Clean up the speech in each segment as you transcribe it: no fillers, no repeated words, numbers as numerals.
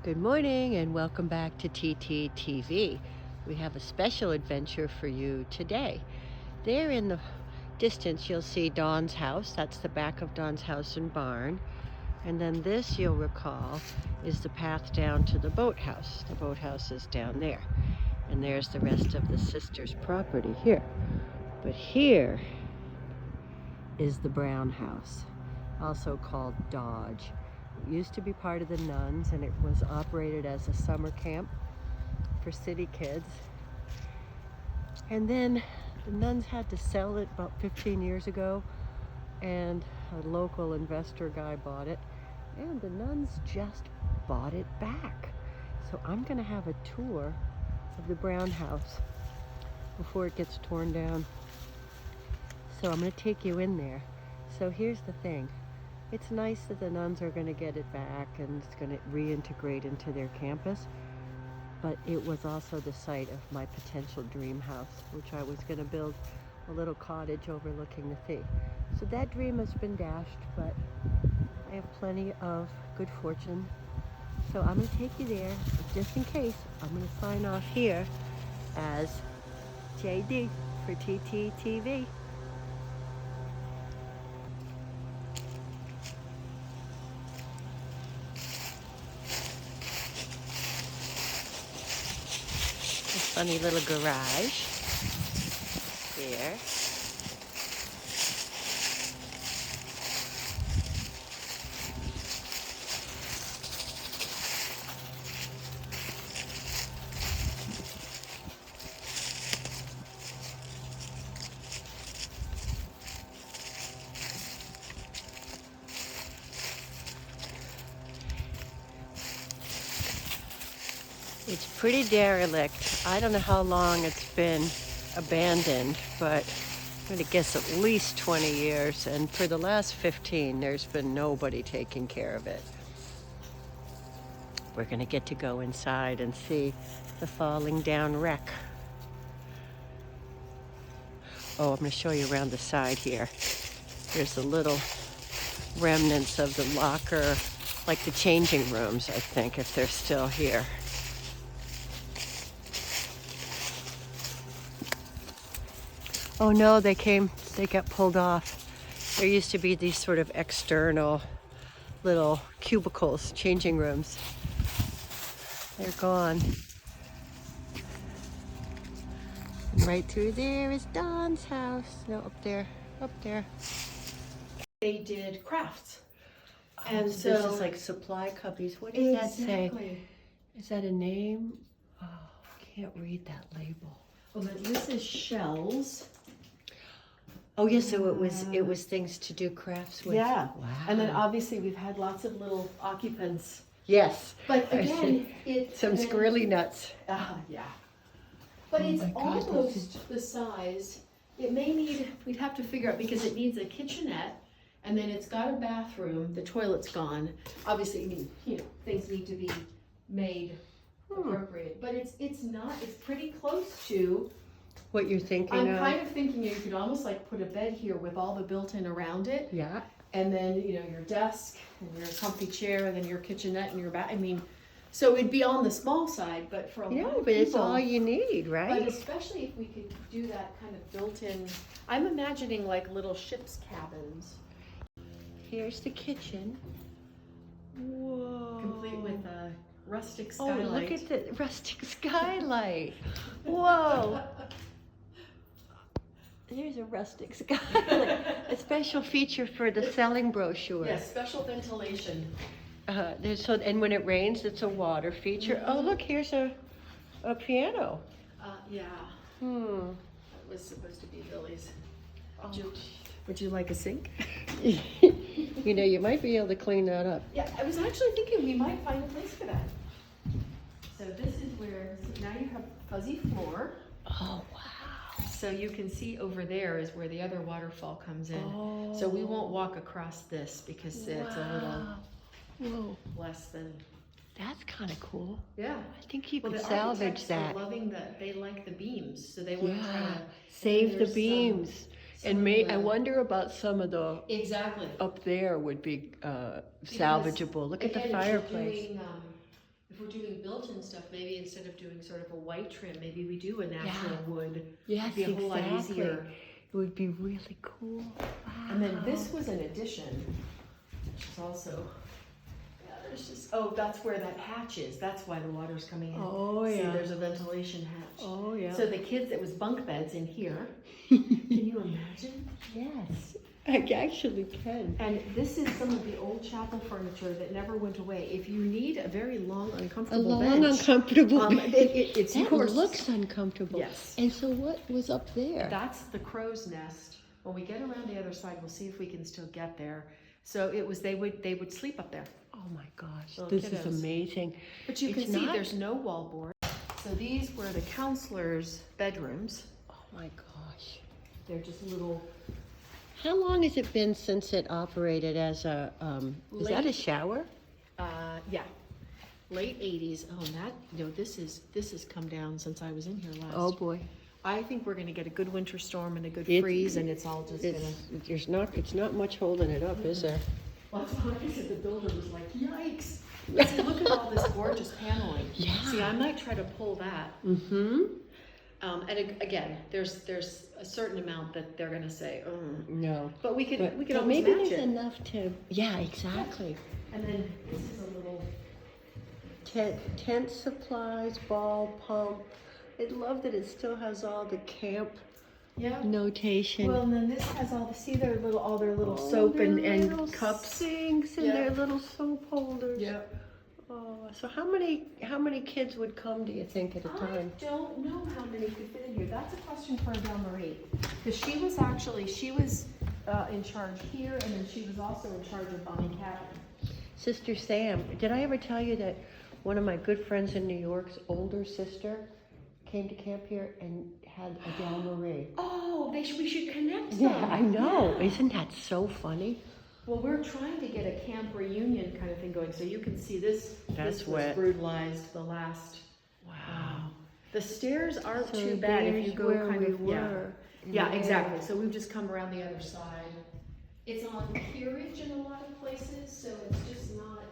Good morning and welcome back to TTTV. We have a special adventure for you today. There in the distance you'll see Dawn's house. That's the back of Dawn's house and barn. And then this, you'll recall, is the path down to the boathouse. The boathouse is down there. And there's the rest of the sisters' property here. But here is the Brown house, also called Dodge. It used to be part of the nuns, and it was operated as a summer camp for city kids. And then the nuns had to sell it about 15 years ago, and a local investor guy bought it, and the nuns just bought it back. So I'm gonna have a tour of the Brown house before it gets torn down. So I'm gonna take you in there. So here's the thing. It's nice that the nuns are going to get it back and it's going to reintegrate into their campus, but it was also the site of my potential dream house, which I was going to build a little cottage overlooking the sea. So that dream has been dashed, but I have plenty of good fortune. So I'm going to take you there, but just in case, I'm going to sign off here as JD for TTTV. Funny little garage here. It's pretty derelict. I don't know how long it's been abandoned, but I'm going to guess at least 20 years. And for the last 15, there's been nobody taking care of it. We're going to get to go inside and see the falling down wreck. Oh, I'm going to show you around the side here. There's the little remnants of the locker, like the changing rooms, I think, if they're still here. Oh no, they got pulled off. There used to be these sort of external little cubicles, changing rooms. They're gone. And right through there is Dawn's house. No, up there. They did crafts. And so this is like supply cubbies. What does that say? Is that a name? Oh, I can't read that label. Well, this is shells. Oh yes, so it was things to do crafts with. Yeah. Wow. And then obviously we've had lots of little occupants. Yes. But again, it's some squirrely nuts. Yeah. But it's God, almost the size. It may need, we'd have to figure out, because it needs a kitchenette, and then it's got a bathroom, the toilet's gone. Obviously, I mean, things need to be made appropriate. But it's not, it's pretty close to what you're thinking I'm of? kind of thinking you could almost like put a bed here with all the built-in around it. Yeah. And then, your desk and your comfy chair and then your kitchenette and your bath. I mean, so it'd be on the small side, but for a lot of people. But it's all you need, right? But especially if we could do that kind of built-in, I'm imagining like little ship's cabins. Here's the kitchen. Whoa. Complete with a rustic skylight. Oh, look at the rustic skylight. Whoa. There's a rustic skylight. A special feature for the selling brochure. Yes, special ventilation. And when it rains, it's a water feature. Oh, look, here's a piano. Yeah. Hmm. That was supposed to be Billy's. Oh. Would you like a sink? You might be able to clean that up. Yeah, I was actually thinking we might find a place for that. So this is where, now you have fuzzy floor. Oh, wow. So you can see over there is where the other waterfall comes in. Oh. So we won't walk across this because it's a little less than. That's kind of cool. Yeah. I think you could the salvage architects that. Are loving that. They like the beams, so they want to try to save the beams. I wonder about some of the up there would be salvageable. Look at the fireplace. If we're doing built-in stuff, maybe instead of doing sort of a white trim, maybe we do a natural wood. Yes, It'd be a whole lot easier. It would be really cool. Wow. And then this was an addition, which is also, yeah, there's just, oh, that's where that hatch is. That's why the water's coming in. Oh, See, yeah. there's a ventilation hatch. Oh, yeah. So the kids, it was bunk beds in here. Can you imagine? Yes, I actually can. And this is some of the old chapel furniture that never went away. If you need a very long, uncomfortable bench, uncomfortable it's that yours. looks uncomfortable. Yes. And so what was up there? That's the crow's nest. When we get around the other side, we'll see if we can still get there. So it was, they would sleep up there. Oh my gosh, Little this is kiddos. amazing. But you It's can see not- there's no wallboard. So these were the counselors' bedrooms. Oh my gosh. They're just little. How long has it been since it operated as a, is that a shower? Yeah, late 80s. Oh, and that, you know, this has come down since I was in here last. Oh boy. I think we're gonna get a good winter storm and a good It- freeze, and it's all just gonna. It's not much holding it up, is there? Well, that's why I said the builder was like, yikes. See, look at all this gorgeous paneling. Yeah. See, I might try to pull that. Mm-hmm. Again, there's a certain amount that they're gonna say, No. but we could But always maybe match there's it. enough to, yeah, exactly. And then this is a little. Tent supplies, ball pump. I love that it still has all the camp Yeah. notation. Well, and then this has all their little Oh, soap their and little cups. sinks and Yeah. their little soap holders. Yep. Oh, so how many kids would come, do you think, at a I time? don't know how many could fit in here. That's a question for Adele Marie. Because she was in charge here, and then she was also in charge of Bonnie Cabin. Sister Sam, did I ever tell you that one of my good friends in New York's older sister came to camp here and had Adele Marie? Oh, we should connect them. Yeah, I know. Yeah. Isn't that so funny? Well, we're trying to get a camp reunion kind of thing going, so you can see this. That's this wet. was brutalized the last. Wow. The stairs aren't So too bad if you there's go where kind we of were. Yeah, exactly. So we've just come around the other side. It's on peerage in a lot of places, so it's just not,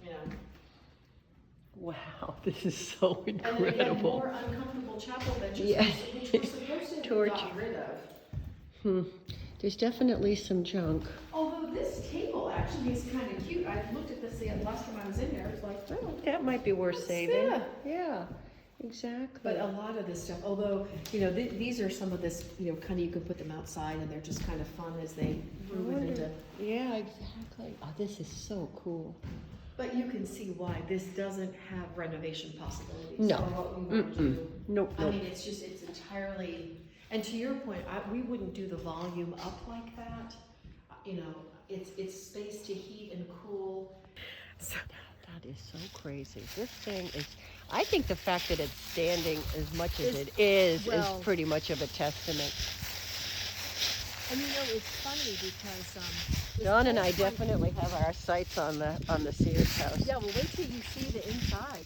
you know. Wow, this is so And then again, incredible. more uncomfortable chapel benches, Yes. which we're supposed to have Torture. gotten rid of. There's definitely some junk. Although this table actually is kind of cute. I looked at this the last time I was in there. It's like, Well, that might be worth What's saving. that? Yeah, exactly. but a lot of this stuff, although, you know, these are some of this, you know, kind of you can put them outside and they're just kind of fun as they move into. Yeah, exactly. Oh, this is so cool. But you can see why this doesn't have renovation possibilities. No. For what we want to do. Nope, I nope. mean, it's entirely, and to your point, we wouldn't do the volume up like that. You know, it's space to heat and cool. So, that is so crazy. This thing is, I think the fact that it's standing as much as it is well- pretty much of a testament. And you know, it's funny because Dawn and I definitely have our sights on the Sears house. yeah. Well, wait till you see the inside.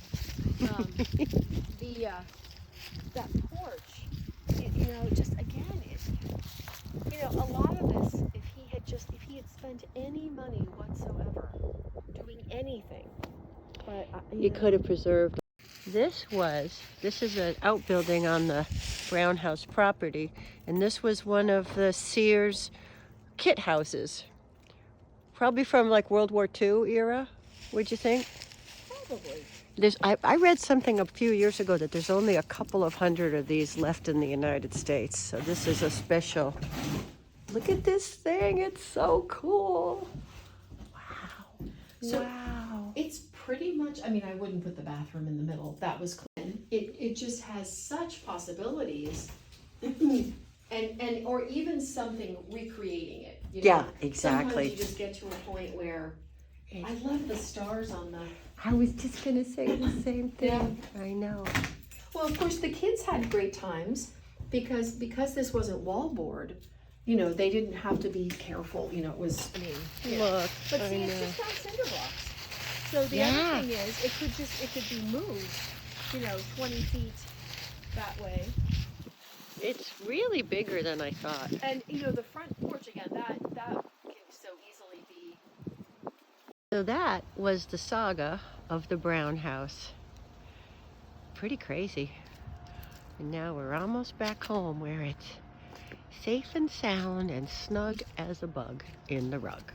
That porch. You know, just again, you know, a lot of this. If he had spent any money whatsoever doing anything, but You could have preserved. This is an outbuilding on the Brown House property, and this was one of the Sears kit houses. Probably from like World War II era, would you think? probably. I read something a few years ago that there's only a couple of hundred of these left in the United States, so this is a special. Look at this thing, it's so cool. Wow. So- wow. It's pretty much. I mean, I wouldn't put the bathroom in the middle. That was clean. It just has such possibilities, and or even something recreating it. You know? Yeah, Sometimes exactly. you just get to a point where I love the stars on the. I was just gonna say the same thing. I know. Well, of course, the kids had great times because this wasn't wallboard. You know, they didn't have to be careful. You know, it was. I mean, yeah. Look, But I see, know. it's just on cinder blocks. So the Yeah. other thing is, it could be moved. You know, 20 feet that way. It's really bigger than I thought. And you know, the front porch again, that So that was the saga of the brown house. Pretty crazy. And now we're almost back home where it's safe and sound and snug as a bug in the rug.